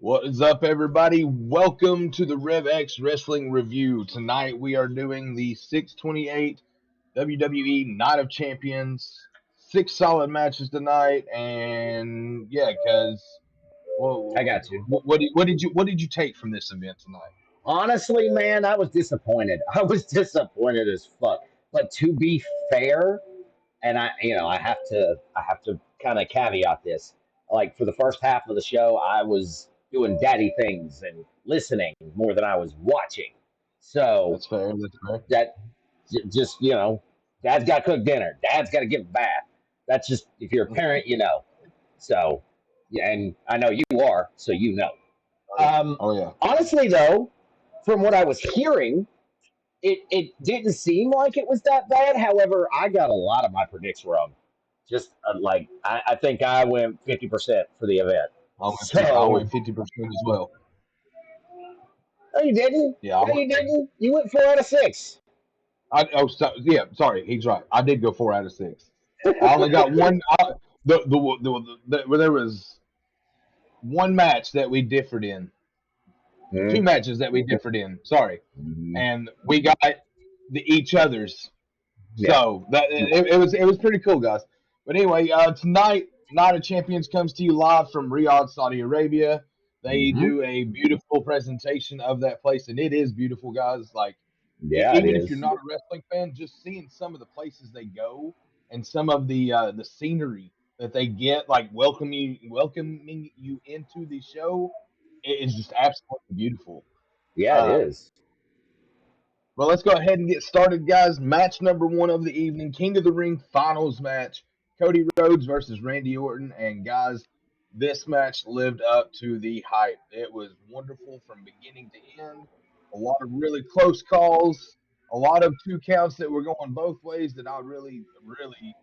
What is up, everybody? Welcome to the RevX Wrestling Review. Tonight we are doing the 628 WWE Night of Champions. 6 solid matches tonight, and yeah, because I well, got you. what did you take from this event tonight? Honestly, man, I was disappointed. I was disappointed as fuck. But to be fair, and I have to kind of caveat this. Like for the first half of the show, I was doing daddy things and listening more than I was watching. So That's fair. That's fair. that just dad's got to cook dinner. Dad's got to give a bath. That's just if you're a parent, you know. So yeah, and I know you are, so you know. Oh yeah. Honestly, though, from what I was hearing, it didn't seem like it was that bad. However, I got a lot of my predicts wrong. Just I think I went 50% for the event. I So went 50% as well. no, you didn't. Yeah. No, you didn't. You went 4 out of 6. Sorry. He's right. I did go 4 out of 6. I only got one. There was one match that we differed in, two Mm-hmm. matches that we differed in. Sorry, Mm-hmm. and we got each other's. Yeah. So it was pretty cool, guys. But anyway, tonight, Night of Champions comes to you live from Riyadh, Saudi Arabia. They Mm-hmm. do a beautiful presentation of that place, and it is beautiful, guys. Like Yeah, it even if you're is. not a wrestling fan, just seeing some of the places they go and some of the scenery that they get, like welcoming you into the show, it is just absolutely beautiful. Yeah, it Uh, is. well, let's go ahead and get started, guys. Match number one of the evening, King of the Ring finals match, Cody Rhodes versus Randy Orton. And guys, this match lived up to the hype. It was wonderful from beginning to end. A lot of really close calls, a lot of two counts that were going both ways that I really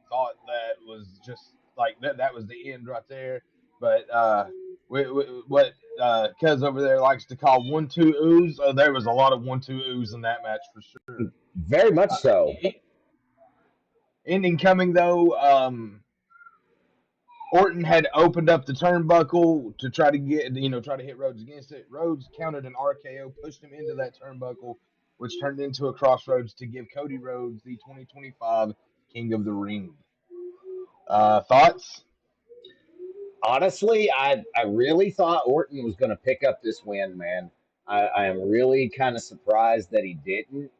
thought that was just like that was the end right there. But what Kez over there likes to call 1-2 oohs. There was a lot of 1-2 oohs in that match for sure. Very much Uh, so. Ending coming though, Orton had opened up the turnbuckle to try to try to hit Rhodes against it. Rhodes countered an RKO, pushed him into that turnbuckle, which turned into a crossroads to give Cody Rhodes the 2025 King of the Ring. Thoughts? Honestly, I really thought Orton was going to pick up this win, man. I am really kind of surprised that he didn't.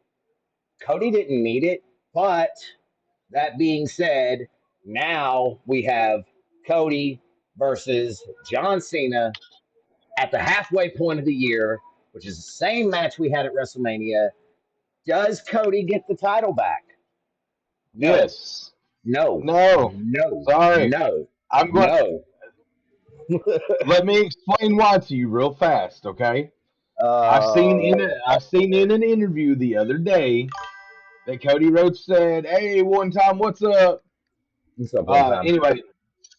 Cody didn't need it, but that being said, now we have Cody versus John Cena at the halfway point of the year, which is the same match we had at WrestleMania. Does Cody get the title back? No, Yes. no, No. no, Sorry. no, I'm going. no. Let me explain why to you real fast, okay? uh, I've seen in an interview the other day that Cody Rhodes said, "Hey, one time, what's up?" what's up one time? Anyway,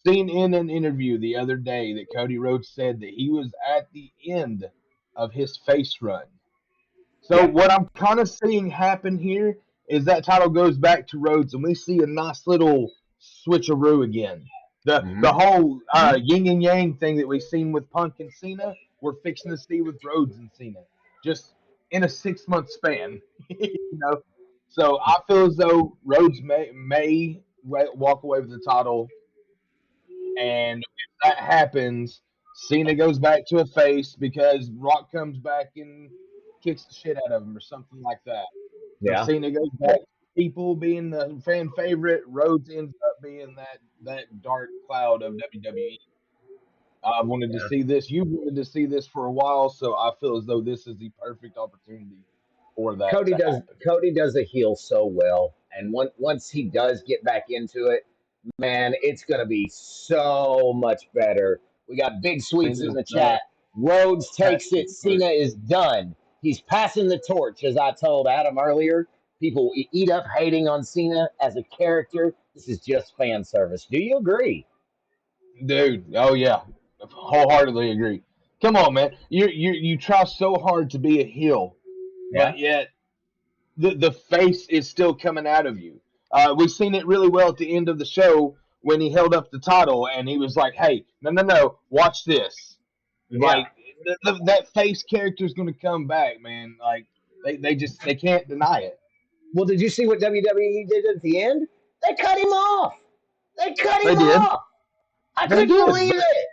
seen in an interview the other day that Cody Rhodes said that he was at the end of his face run. So Yeah. what I'm kind of seeing happen here is that title goes back to Rhodes, and we see a nice little switcheroo again. The Hmm. whole yin and yang thing that we've seen with Punk and Cena, we're fixing to see with Rhodes and Cena, just in a 6 month span. So I feel as though Rhodes may walk away with the title, and if that happens, Cena goes back to a face because Rock comes back and kicks the shit out of him or something like that. So Yeah. Cena goes back to people being the fan favorite. Rhodes ends up being that dark cloud of WWE. I wanted to see this. You wanted to see this for a while, so I feel as though this is the perfect opportunity for that Cody to does happen. Cody does a heel so well, and once he does get back into it, man, it's gonna be so much better. We got big sweets in Cena's the chat. Rhodes tag takes team it. Cena first. is done. He's passing the torch, as I told Adam earlier. People eat up hating on Cena as a character. This is just fan service. Do you agree? Dude, oh yeah, wholeheartedly agree. Come on, man. You try so hard to be a heel, Yeah. but yet the face is still coming out of you. We've seen it really well at the end of the show when he held up the title and he was like, "Hey, no, no, no, watch this." Yeah. Like that face character is going to come back, man. Like they can't deny it. Well, did you see what WWE did at the end? They cut him off. They cut They him did, off. I they couldn't did, believe but it.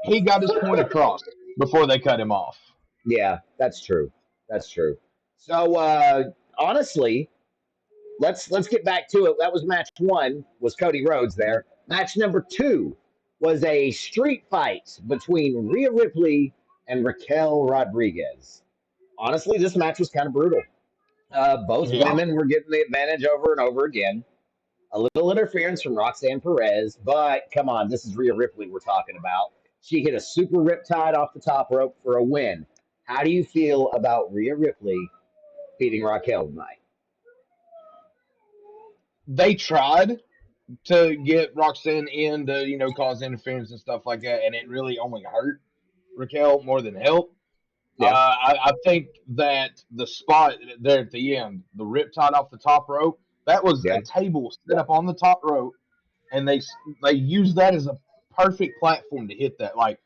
he got his point across before they cut him off. Yeah, that's true. That's true. So honestly, let's get back to it. That was match one. Was Cody Rhodes there? Match number two was a street fight between Rhea Ripley and Raquel Rodriguez. Honestly, this match was kind of brutal. Both Yeah, women were getting the advantage over and over again. A little interference from Roxanne Perez, but come on, this is Rhea Ripley we're talking about. She hit a super riptide off the top rope for a win. How do you feel about Rhea Ripley beating Raquel tonight? they tried to get Roxanne in to cause interference and stuff like that, and it really only hurt Raquel more than helped. Yeah, I think that the spot there at the end, the riptide off the top rope, that was a yeah. table set up on the top rope, and they used that as a perfect platform to hit that. Like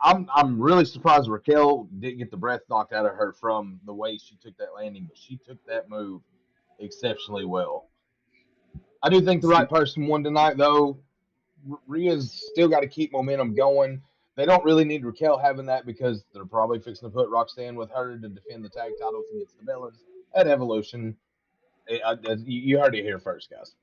I'm really surprised Raquel didn't get the breath knocked out of her from the way she took that landing, but she took that move exceptionally well. I do think the right person won tonight, though. Rhea's still got to keep momentum going. They don't really need Raquel having that because they're probably fixing to put Roxanne with her to defend the tag titles against the Bellas at Evolution. You heard it here first, guys.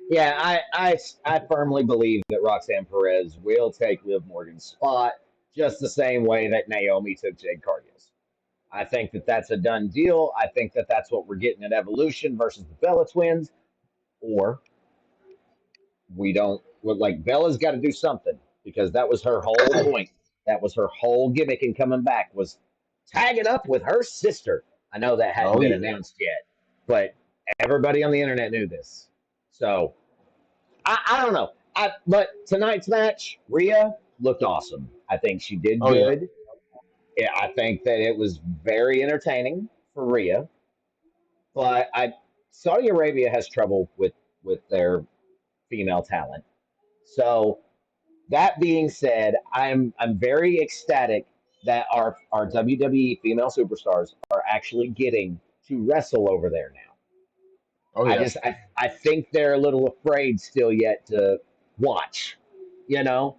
Yeah, I firmly believe that Roxanne Perez will take Liv Morgan's spot just the same way that Naomi took Jade Cargill's. I think that that's a done deal. I think that that's what we're getting at Evolution versus the Bella Twins. Or we don't, like, Bella's got to do something because that was her whole point. That was her whole gimmick in coming back was tagging up with her sister. I know that hadn't Oh been yeah, announced yet, but everybody on the internet knew this. So I don't know. But tonight's match, Rhea looked awesome. I think she did oh yeah. good. Yeah, I think that it was very entertaining for Rhea. But Saudi Arabia has trouble with their female talent. So that being said, I'm very ecstatic that our WWE female superstars are actually getting to wrestle over there now. Oh yeah. I think they're a little afraid still yet to watch, you know,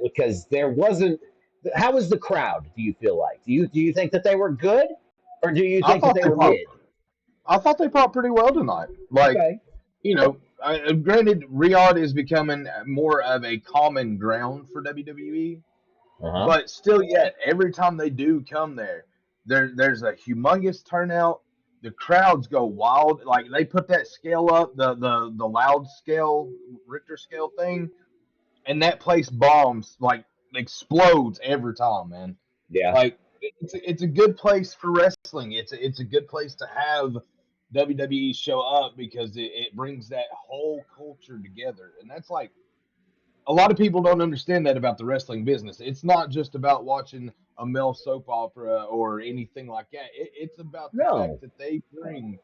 because there wasn't. How was the crowd? Do you feel like? Do you think that they were good, or do you I think that thought they they were brought mid? I thought they brought pretty well tonight. Like Okay. granted, Riyadh is becoming more of a common ground for WWE. Uh huh. But still, yet every time they do come there's a humongous turnout. The crowds go wild. Like they put that scale up, the loud scale, Richter scale thing, and that place bombs like explodes every time, man. Yeah. Like it's a good place for wrestling. It's a good place to have WWE show up because it brings that whole culture together, and that's like a lot of people don't understand that about the wrestling business. It's not just about watching a male soap opera or anything like that. It's about the fact No. that they bring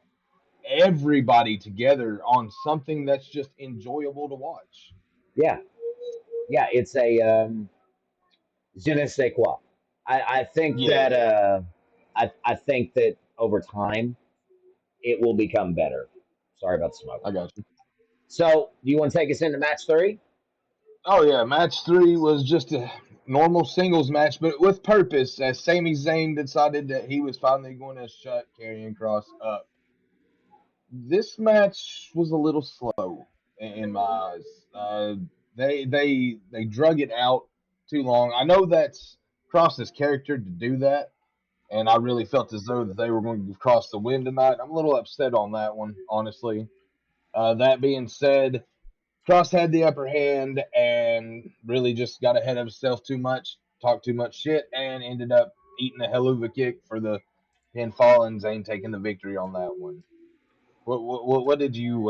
everybody together on something that's just enjoyable to watch. Yeah. Yeah. It's a je ne sais quoi. I think Yeah, that I think that over time it will become better. Sorry about the smoke. I got you. So, do you want to take us into match three? Oh yeah, match three was just a normal singles match, but with purpose. As Sami Zayn decided that he was finally going to shut Karrion Cross up. This match was a little slow in my eyes. They drug it out too long. I know that's Cross's character to do that, and I really felt as though that they were going to give Cross the win tonight. I'm a little upset on that one, honestly. That being said, Cross had the upper hand and really just got ahead of himself too much, talked too much shit, and ended up eating a helluva kick for the pinfall, and Zayn taking the victory on that one. What did you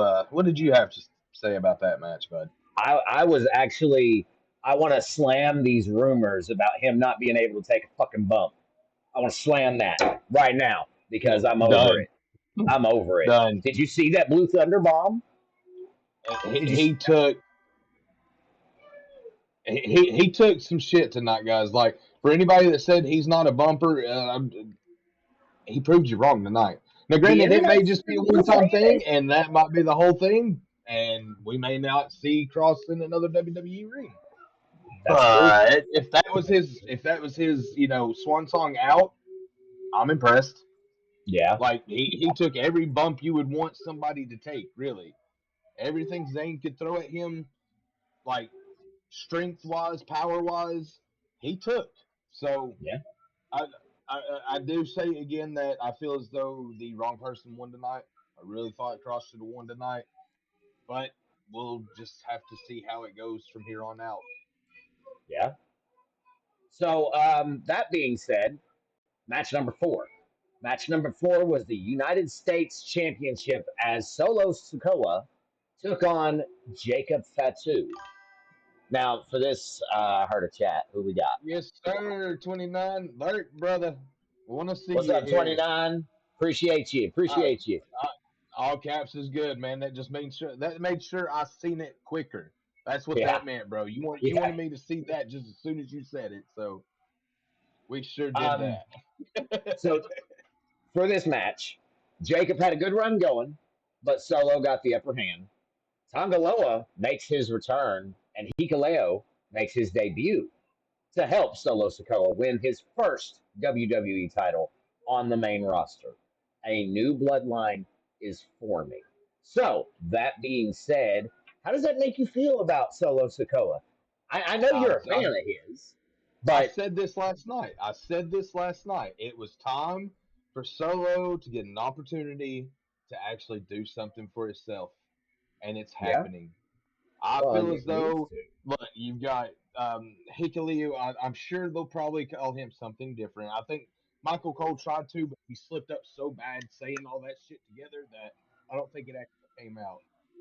have to say about that match, bud? I was actually I want to slam these rumors about him not being able to take a fucking bump. I want to slam that right now because I'm over Done, it. I'm over it. done. Did you see that Blue Thunder bomb? He, Did you? he took he took some shit tonight, guys. Like for anybody that said he's not a bumper, he proved you wrong tonight. Now, The granted, it internet may just be a still one time saying thing, and that might be the whole thing, and we may not see Cross in another WWE ring. that's true. But if that was his, swan song out, I'm impressed. Yeah, Like he took every bump you would want somebody to take, really. Everything Zayn could throw at him, like strength wise, power wise, he took. So yeah, I, I do say again that I feel as though the wrong person won tonight. I really thought Cross should have won tonight, but we'll just have to see how it goes from here on out. yeah. So that being said, match number four. Match number four was the United States Championship as Solo Sikoa took on Jacob Fatu. Now, for this, I heard a chat. Who we got? Yes, sir. 29, Lurk, brother. Want to see What's you up, here. 29? Appreciate you. Uh, Appreciate you. all caps is good, man. That made sure I seen it quicker. That's what Yeah, that meant, bro. You yeah. wanted me to see that just as soon as you said it, so we sure did Um, that. so for this match, Jacob had a good run going, but Solo got the upper hand. Tangaloa makes his return, and Hikuleo makes his debut to help Solo Sikoa win his first WWE title on the main roster. A new bloodline is forming. So, that being said, how does that make you feel about Solo Sikoa? I know I, you're a fan I of his, I but said this last night. I said this last night. It was time for Solo to get an opportunity to actually do something for himself, and it's yeah, happening. I well, feel and as it needs though, to. look, you've got Hikuleo. I'm sure they'll probably call him something different. I think Michael Cole tried to, but he slipped up so bad saying all that shit together that I don't think it actually came out.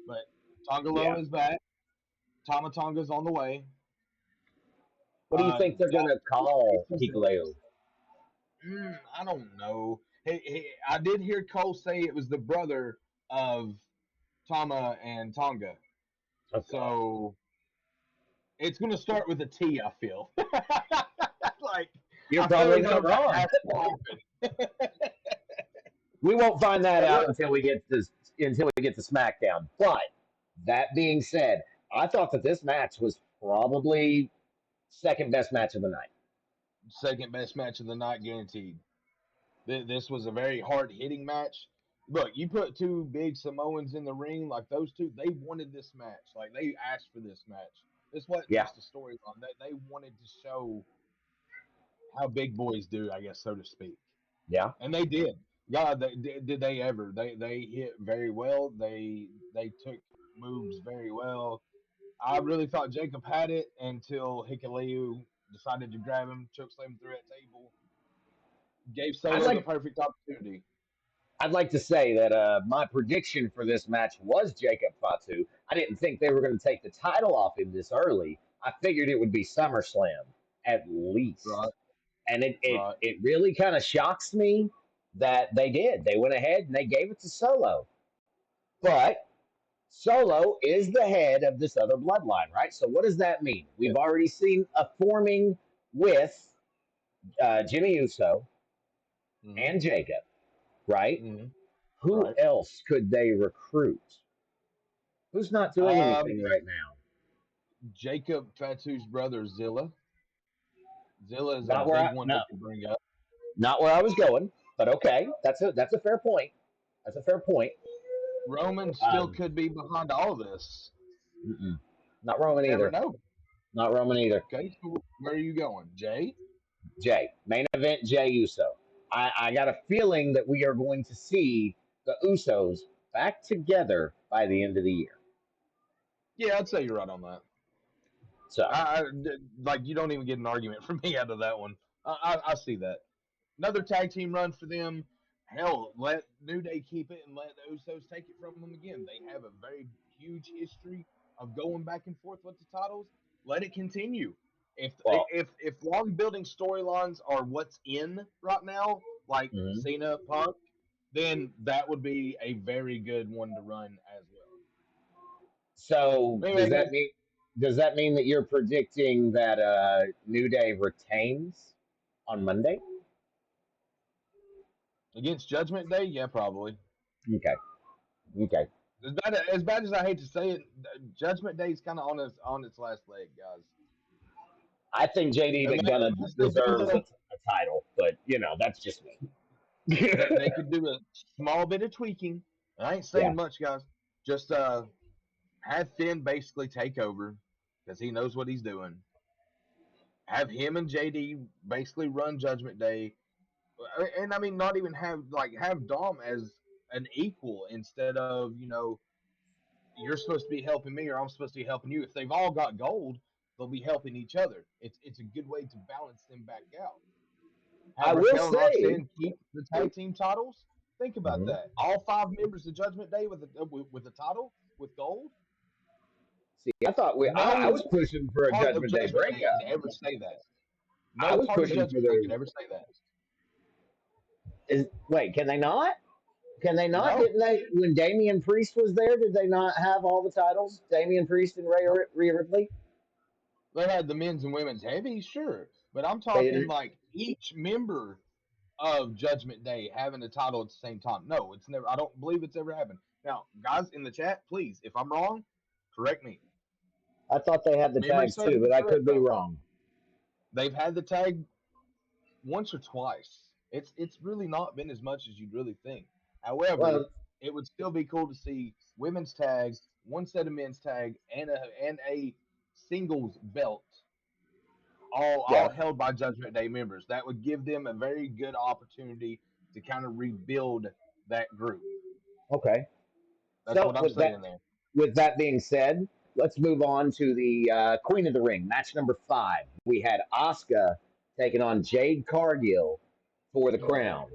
But Yeah. Tongaloa is back. Tama Tonga's on the way. What do you think they're going to call This is Hikuleo? I don't know. I did hear Cole say it was the brother of Tama and Tonga. Oh, God. So it's going to start with a T, I feel. like, You're I feel probably as though not that wrong. has to happen. We won't find that But out look, until we get to SmackDown. But that being said, I thought that this match was probably second best match of the night. second best match of the night guaranteed. This was a very hard hitting match. Look, you put two big Samoans in the ring like those two. They wanted this match. Like they asked for this match. This wasn't Yeah, just a storyline. They wanted to show how big boys do, I guess, so to speak. yeah. And they did. God, did they ever? They hit very well. They took moves very well. I really thought Jacob had it until Hikuleu decided to grab him, chokeslam through that table, gave I'd Solo the like perfect opportunity. I'd like to say that my prediction for this match was Jacob Fatu. I didn't think they were going to take the title off him this early. I figured it would be SummerSlam at Right, least. And right. it really kind of shocks me that they did. They went ahead and they gave it to Solo. But Solo is the head of this other bloodline, right? So what does that mean? Yeah. We've already seen a forming with Jimmy Uso Mm-hmm. and Jacob, right? Mm-hmm. Who Right. else could they recruit? Who's not doing Um, anything right now? Jacob Fatu's brother Zilla. Zilla is a Not where big I one no, they could bring up. not where I was going. But okay, that's a fair point. That's a fair point. Roman still Um, could be behind all this. mm-mm. Not Roman Never either. know. Not Roman either. Okay, so where are you going, Jay? Jay, main event Jay Uso. I got a feeling that we are going to see the Usos back together by the end of the year. Yeah, I'd say you're right on that. So, Like you don't even get an argument from me out of that one. I see that. Another tag team run for them. Hell, let New Day keep it and let the Usos take it from them again. They have a very huge history of going back and forth with the titles. Let it continue. If well, if long building storylines are what's in right now, like mhm. Cena Punk, then that would be a very good one to run as well. So does Anyway, that guys, mean? Does that mean that you're predicting that New Day retains on Monday? Against Judgment Day, yeah, probably. Okay. Okay. As bad as I hate to say it, Judgment Day is kind of on its last leg, guys. I think JD McDonough Unless they do a deserves little, a title, but that's just me. they could do a small bit of tweaking. I ain't Yeah. saying much, guys. Just have Finn basically take over because he knows what he's doing. Have him and JD basically run Judgment Day, and I mean not even have Dom as an equal instead of you're supposed to be helping me or I'm supposed to be helping you. If they've all got gold, they'll be helping each other. It's a good way to balance them back out. I Have will Raquel and say, Roxanne keep the tag team titles. Think about Mhm. that. All five members of Judgment Day with a title with gold. See, I thought I No was pushing for a part of Judgment Day Judgment Day breakup. could ever say that. I No was part of pushing for Judgment Day could the. ever say that. Wait, can they not? Can they not? No, Didn't they? When Damian Priest was there, did they not have all the titles? Damian Priest and no. Rhea Ripley. They had the men's and women's heavy, sure, but I'm They talking didn't. like each member of Judgment Day having a title at the same time. No, it's never. I don't believe it's ever happened. Now, guys in the chat, please, if I'm wrong, correct me. I thought they had If the memory tags serves too, me but I correct, could be though, wrong. they've had the tag once or twice. It's really not been as much as you'd really think. However, Well, it would still be cool to see women's tag, one set of men's tag, and a singles belt, all yeah. held by Judgment Day members. That would give them a very good opportunity to kind of rebuild that group. Okay. That's So what I'm saying there. with that being said, let's move on to the Queen of the Ring match number 5. We had Asuka taking on Jade Cargill for the crown.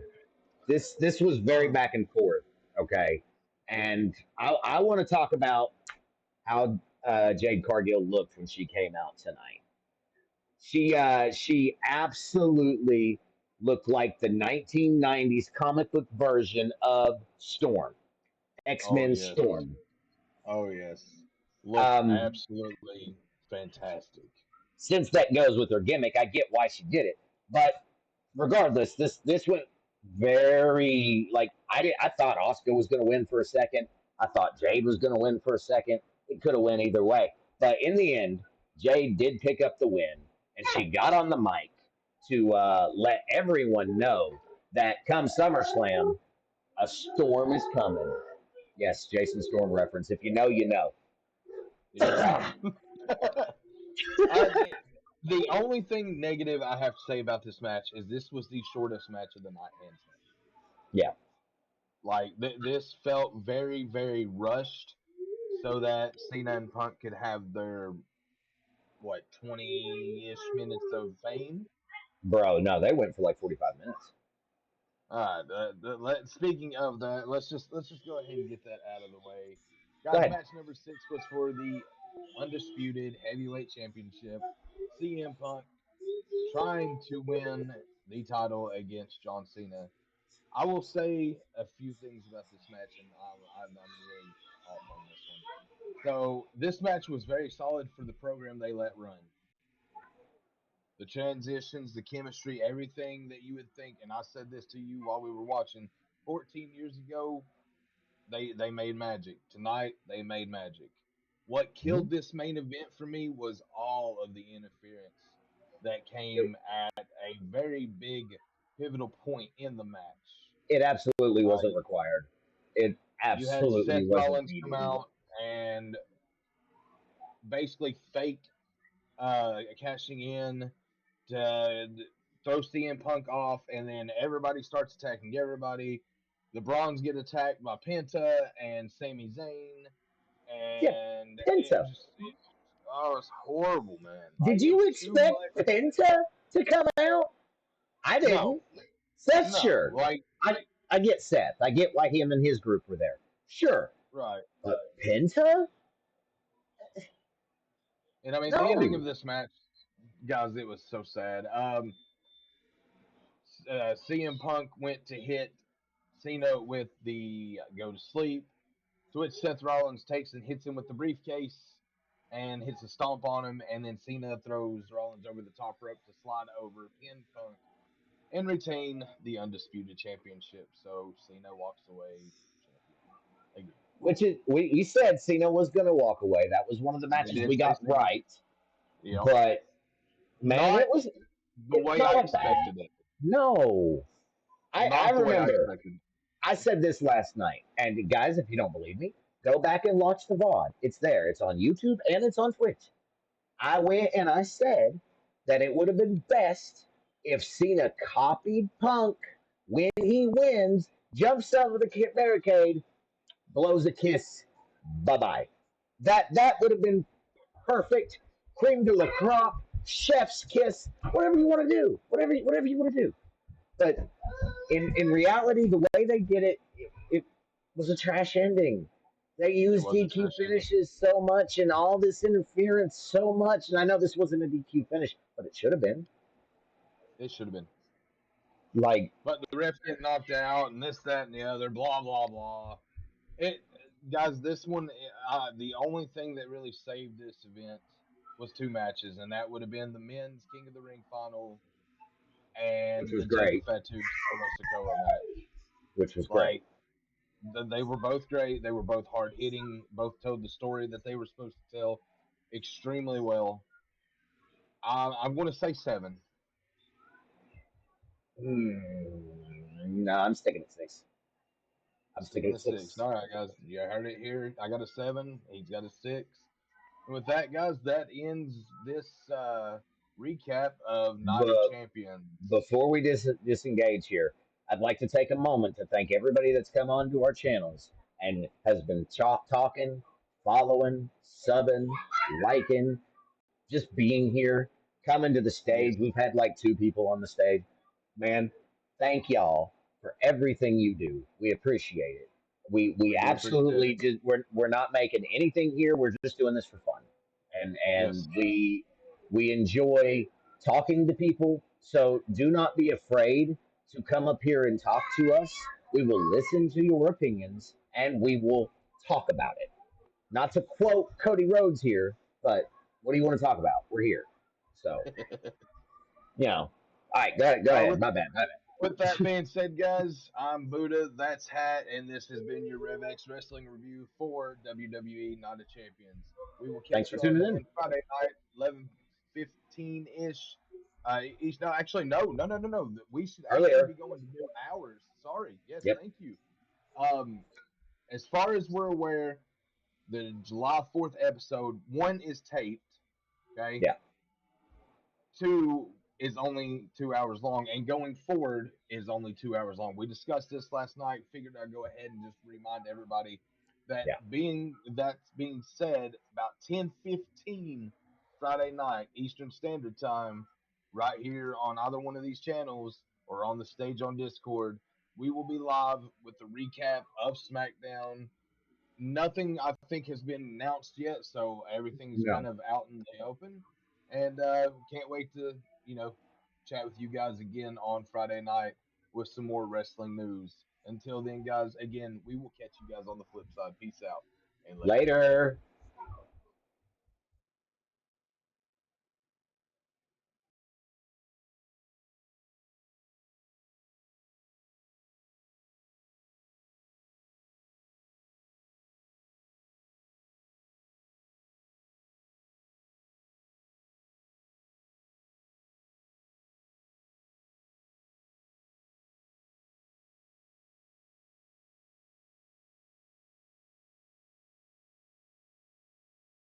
This was very back and forth. Okay, and I want to talk about how Jade Cargill looked when she came out tonight. She absolutely looked like the 1990s comic book version of Storm, X Oh Men yes, Storm. oh yes. Looked Um, absolutely fantastic. since that goes with her gimmick, I get why she did it. But regardless, this went very like I thought Oscar was going to win for a second. I thought Jade was going to win for a second. It could have went either way, but in the end, Jade did pick up the win, and she got on the mic to let everyone know that come SummerSlam, a storm is coming. Yes, Jason Storm reference. If you know, you know. Yes. The only thing negative I have to say about this match is this was the shortest match of the night, hands down. Yeah. Like this felt very, very rushed, so that Cena and Punk could have their 20-ish minutes of fame. Bro, no, they went for like 45 minutes. Speaking of that, let's just go ahead and get that out of the way, Go guys. ahead. Match number 6 was for the undisputed heavyweight championship. CM Punk trying to win the title against John Cena. I will say a few things about this match, and I'm really off on this one. So this match was very solid for the program they let run. The transitions, the chemistry, everything that you would think. And I said this to you while we were watching. 14 years ago, they made magic. Tonight, they made magic. What Mhm. killed this main event for me was all of the interference that It, came at a very big pivotal point in the match. it absolutely wasn't Like required. It you had absolutely Seth wasn't Rollins come needed. out and basically fake cashing in to throw CM Punk off, and then everybody starts attacking everybody. The Bronze get attacked by Penta and Sami Zayn, Yeah, and Penta. it's horrible, man. Like Did it you was too expect much. Penta to come out? I No, didn't. Seth, no, sure. like I get Seth. I get why him and his group were there. Sure. right. But Penta? And I mean, the ending of No. this match, guys, it was so sad. CM Punk went to hit Cena with the go to sleep, to which Seth Rollins takes and hits him with the briefcase. and hits a stomp on him, and then Cena throws Rollins over the top rope to slide over, pin Punk, and retain the undisputed championship. So Cena walks away champion again. Which is we said Cena was going to walk away. That was one of the We matches did we say got Cena. right. Yep. But man, Not the it's way I not a bad. expected it. No, I Not the way I remember expected it. I said this last night, and guys, if you don't believe me, go back and watch the VOD. It's there. It's on YouTube and it's on Twitch. I went and I said that it would have been best if Cena copied Punk when he wins, jumps over the barricade, blows a kiss, bye bye. That would have been perfect. Cream de la crop, chef's kiss, whatever you want to do, whatever you want to do. But in reality, the way they did it was a trash ending. They It used was a DQ trash ending. finishes so much and all this interference so much. And I know this wasn't a DQ finish, but it should have been. It should have been. Like, But the refs get knocked out, and this, that, and the other. Blah blah blah. It, guys. This one, the only thing that really saved this event was two matches, and that would have been the men's King of the Ring final which and was the Jake great, Fatu Solo Sokoa match. which was great. Like they were both great. They were both hard hitting. Both told the story that they were supposed to tell extremely well. I'm going to say seven. No, I'm sticking at six. I'm sticking Sticking at to six. six. All right, guys. You heard it here. I got a seven. He's got a six. And with that, guys, that ends this recap of Night of But Champions. before we disengage here, I'd like to take a moment to thank everybody that's come on to our channels and has been talking, following, subbing, liking, just being here, coming to the Yes, stage. We've had like two people on the stage. Man, thank y'all for everything you do. We appreciate it. We we do appreciate absolutely it. just we're not making anything here. We're just doing this for fun, and Yes. we enjoy talking to people. So do not be afraid to come up here and talk to us. We will listen to your opinions and we will talk about it. Not to quote Cody Rhodes here, but what do you want to talk about? We're here. So, you know. All right, go uh, ahead. with, My bad. My with that bad. being said, guys, I'm Buddha. That's Hat, and this has been your RevX Wrestling Review for WWE Night of Champions. We will Thanks catch for you all tuning in. again Friday night, 11:15 ish. Each no, actually no. We should actually be Earlier. going to do hours. Sorry. Yes, Yep. thank you. Um, as far as we're aware, the July 4th episode one is taped. Okay, Yeah. two is only 2 hours long, and going forward is only 2 hours long. We discussed this last night. Figured I'd go ahead and just remind everybody that Yeah. being said, about 10:15 Friday night Eastern Standard Time, right here on either one of these channels or on the stage on Discord, we will be live with the recap of SmackDown. Nothing I think has been announced yet, so everything's kind No. of out in the open. And can't wait to chat with you guys again on Friday night with some more wrestling news. Until then, guys, again, we will catch you guys on the flip side. Peace out and later. Later.